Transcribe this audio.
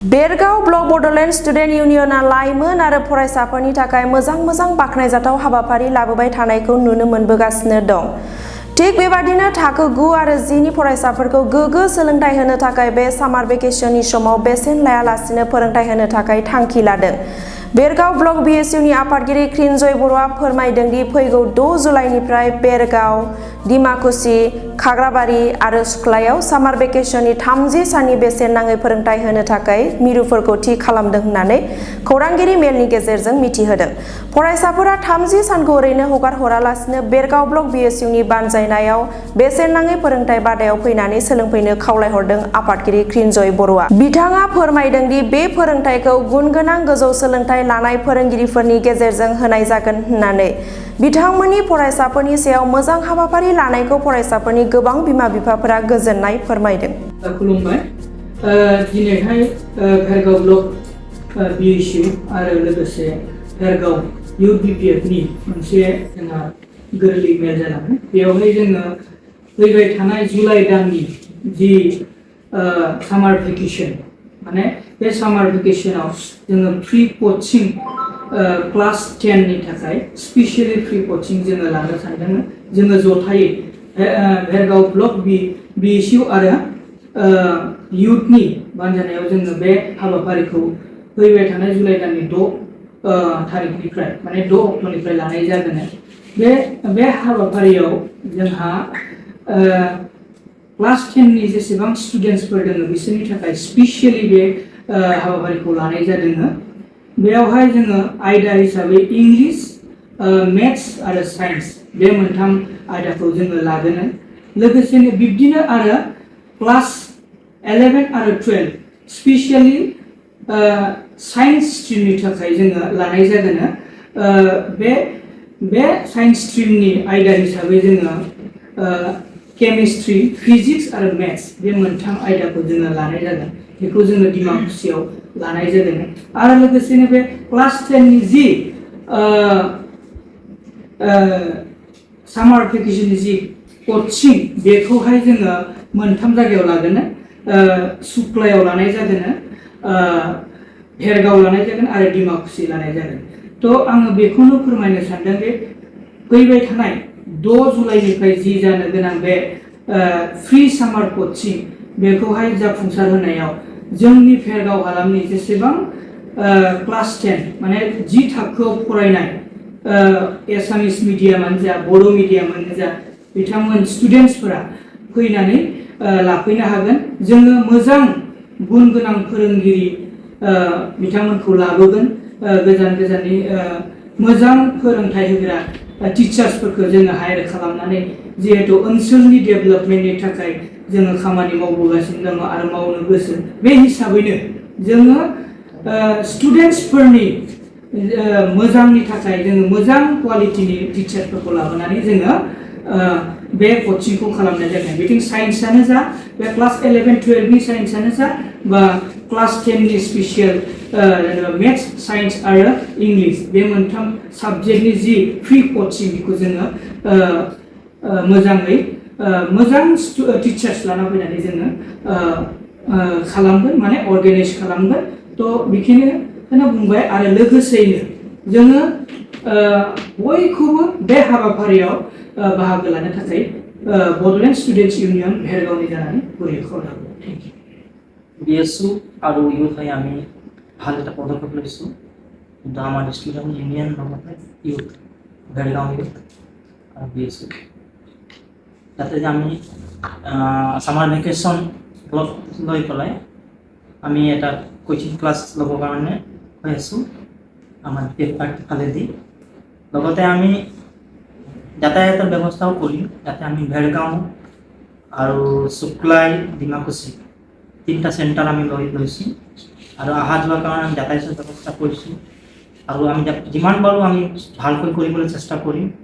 Bergaon block Bodoland student इउनियनआ लाइमोन आरो फरायसाफोरनि थाखाय मोजां बाख्नायजाथाव हाबाफारि लाबोबाय थानायखौ नुनो मोनबोगासिनो दं। थिग बेबादिनो थाखो 9 आरो 10 नि फरायसाफोरखौ गोग्गो सोलोंथाइ होनो थाखाय बे सामार भेकेसननि समाव बेसेन लायालासिनो फोरोंथाइ होनो थाखाय थांखि लादों। बेरगाव ब्लक बिएसइउनि आफादगिरि क्रिन्जय बर'आ फोरमायदों दि फैगौ 6 जुलाइनिफ्राय बेरगाव, डिमाकुसि, खाग्राबारि आरो सुख्लायाव सामार भेकेसननि 30 साननि बेसेन नाङै फोरोंथाइ होनो थाखाय मिरुफोरखौ थि खालामदों होननानै खौरांगिरि मेलनि गेजेरजों मिथिहोदों। फरायसाफोरा 30 सानखौ ओरैनो हगार हरालासिनो बेरगाव ब्लक बिएसइउनि बानजायनायाव बेसेन नाङै फोरोंथाइ बादायाव फैनानै सोलोंफैनो खावलायहरदों आफादगिरि क्रिन्जय बर'आ। बिथाङा फोरमायदों दि बे फोरोंथाइखौ गुनगोनां गोजौ सोलोंथाइ लानाय फोरोंगिरिफोरनि गेजेरजों होनाय जागोन होननानै बिथांमोननि फरायसाफोरनि सायाव मोजां हाबाफारि लानायखौ फरायसाफोरनि गोबां बिमा-बिफाफोरा गोजोननाय फोरमायदों। खुलुमबाय। दिनैहाय भेरगाव ब्लक बिएसइउ आरो लोगोसे भेरगाव इउथ बिपिएफनि मोनसे जोंहा गोरलै मेल जादों। बेयावहाय जोङो फैबाय थानाय जुलाइ दाननि जि सामार भेकेसन, माने बे सामार भेकेसनाव जोङो फ्रि कचिं क्लास 10 नि थाखाय स्पेसियेलि फ्रि कचिं जोङो लानो सानदोंमोन। जोङो जथायै भेरगाव ब्लक बिएसइउ आरो इउथनि बानजायनायाव जोङो बे हाबाफारिखौ फैबाय थानाय जुलाइ दाननि 6 थारिखनिफ्राय माने 6 अक्ट'निफ्राय लानाय जागोन। बे हाबाफारियाव जोंहा क्लास 10 नि जेसेबां स्टुडेन्टसफोर दङ बिसोरनि थाखाय स्पेसियेलि बे हाबाफारिखौ लानाय जादों। बेयावहाय जोङो आयदा हिसाबै इंलिश, मेथ्स आरो साइन्स बे मोनथाम आयदाखौ जोङो लागोन। लोगोसेनो बिब्दिनो आरो क्लास 11 आरो 12 स्पेसियेलि साइन्स स्ट्रिमनि थाखाय जोङो लानाय जागोन। बे साइन्स स्ट्रिमनि आयदा हिसाबै जोङो केमिस्ट्रि, फिजिक्स आरो मेथ्स बे मोनथाम आयदाखौ जोङो लानाय जागोन। बेखौ जोङो डिमाकुसियाव लानाय जादों। आरो लोगोसेनो बे क्लास 10 नि जि सामार भेकेसननि जि कचिं बेखौहाय जोङो मोनथाम जायगायाव लागोन। सुक्लायाव लानाय जागोन, भेरगाव लानाय जागोन आरो डिमाकुसि लानाय जागोन। थ' आङो बेखौनो फोरमायनो सानदों दि फैबाय थानाय 6 जुलाइनिफ्राय जि जानो गोनां बे फ्रि सामार कचिं बेखौहाय जाफुंसार होनायाव जोंनि भेरगाव हालामनि जेसेबां क्लास 10 माने 10 थाखोआव फरायनाय एसामिस मिडियामानो जा बर' मिडियामानो जा बिथांमोन स्टुडेन्टसफोरा फैनानै लाफैनो हागोन। जोङो मोजां गुन गोनां फोरोंगिरि बिथांमोनखौ लाबोगोन। गोजाननि मोजां फोरोंथाइ होग्रा टिचार्सफोरखौ जोङो हायार खालामनानै जिहेतु ओनसोलनि डेभेलपमेन्टनि थाखाय जोङो खामानि मावबोगासिनो दङ आरो मावनो गोसो। बे हिसाबैनो जोङो स्टुडेन्टसफोरनि मोजांनि थाखाय जोङो मोजां क्वालिटिनि टिचारफोरखौ लाबोनानै जोङो बे कचिंखौ खालामनाय जागोन। बिथिं साइन्सआनो जा, बे क्लास 11, 12 नि साइन्सआनो जा, बा क्लास 10 नि स्पेसियेल जेनेबा मेथ्स, साइन्स आरो इंलिश बे मोनथाम साबजेक्टनि जि फ्रि कचिं बेखौ जोङो मोजाङै मोजां टिचार्स लाना फैनानै जोङो खालामगोन, माने अर्गेनाइज खालामगोन। थ' बेखिनिखौनो बुंबाय। आरो लोगोसेयैनो जोङो बयखौबो बे हाबाफारियाव बाहागो लानो थाखाय बड'लेण्ड स्टुडेन्टस इउनियन भेरगावनि जानानै गुरै खावलायहरबाय। Thank you. বিএসইউ আৰু ইউথ হৈ আমি ভাল এটা পদক্ষেপ লৈছোঁ। কিন্তু আমাৰ ষ্টুডেণ্ট ইউনিয়ন লগতে ইউথ, ভেৰগাঁও ইউথ আৰু বিএসইউ যাতে যে আমি ছামাৰ ভেকেশ্যন লৈ পেলাই আমি এটা কোচিং ক্লাছ ল'বৰ কাৰণে হৈ আছোঁ আমাৰ পেপাৰটোৰ ফালেদি। লগতে আমি যাতায়াতৰ ব্যৱস্থাও কৰিম, যাতে আমি ভেৰগাঁও আৰু শুক্লাই, ডিমাকুচি 3টা চেণ্টাৰ আমি লৈছোঁ আৰু অহা যোৱাৰ কাৰণে আমি যাতায়াতৰ ব্যৱস্থা কৰিছোঁ। আৰু আমি যিমান পাৰোঁ আমি ভালকৈ কৰিবলৈ চেষ্টা কৰিম।